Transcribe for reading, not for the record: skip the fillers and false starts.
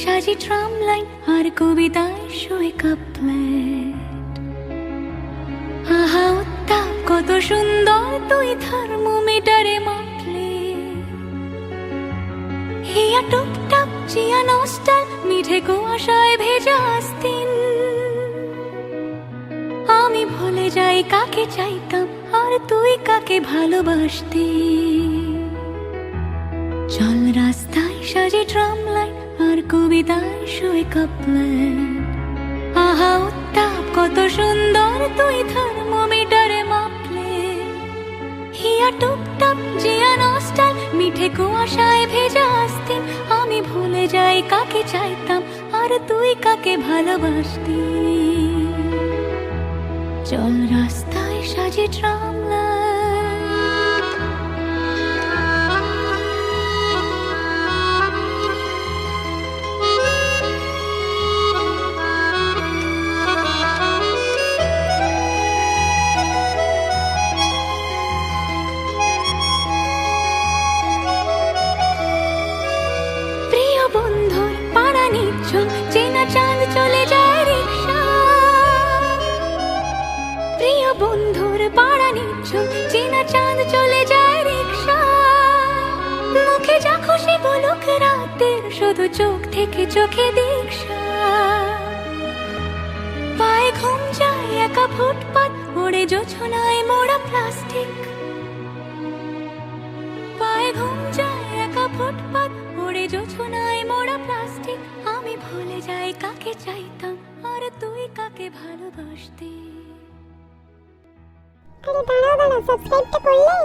সাজি tram line আর কবিতায় শোয়ে couplet. আহা উত্তাপ কত সুন্দর তুই থার্মোমিটারে মাপলে। হিয়া টুপটাপ চিয়া নস্টাল মিঠে কুয়াশায় ভেজা আস্তিন। আমি ভুলে যাই কাকে চাইতাম আর তুই কাকে ভালোবাসতি। চল রাস্তায় সাজে ট্রাম লাইন আর কবিতায় শোয়ে কাপলেট। আহা উত্তাপ কত সুন্দর তুই থার্মোমিটারে মাপলে। হিয়া টুপটাপ জিয়া নস্টাল মিঠে কুয়াশায় ভেজা আস্তিন। আমি ভুলে যাই কাকে চাইতাম আর তুই কাকে ভালোবাসতি। চল রাস্তায় সাজে ট্রাম লাইন। প্রিয় বন্ধুর পাড়া নিচ্ছল চেনা চাঁদ চলে যায় রিক্সা। প্রিয় বন্ধুর পাড়া নিচ্ছল চেনা চাঁদ চলে যায় রিক্সা। মুখে যা খুশি বলুক রাতের শুধু চোখ থেকে চোখে দীক্ষা। পায়ে ঘুম যায় একা ফুটপাত ওড়ে জোছনায় মোড়া প্লাস্টিক। পায়ে ঘুম যায় একা ফুটপাত ওড়ে জোছনায় মোড়া প্লাস্টিক। আমি ভুলে যাই কাকে চাইতাম আর তুই কাকে ভালোবাসতি। আরে দাঁড়াও দাঁড়াও, সাবস্ক্রাইবটা করলে?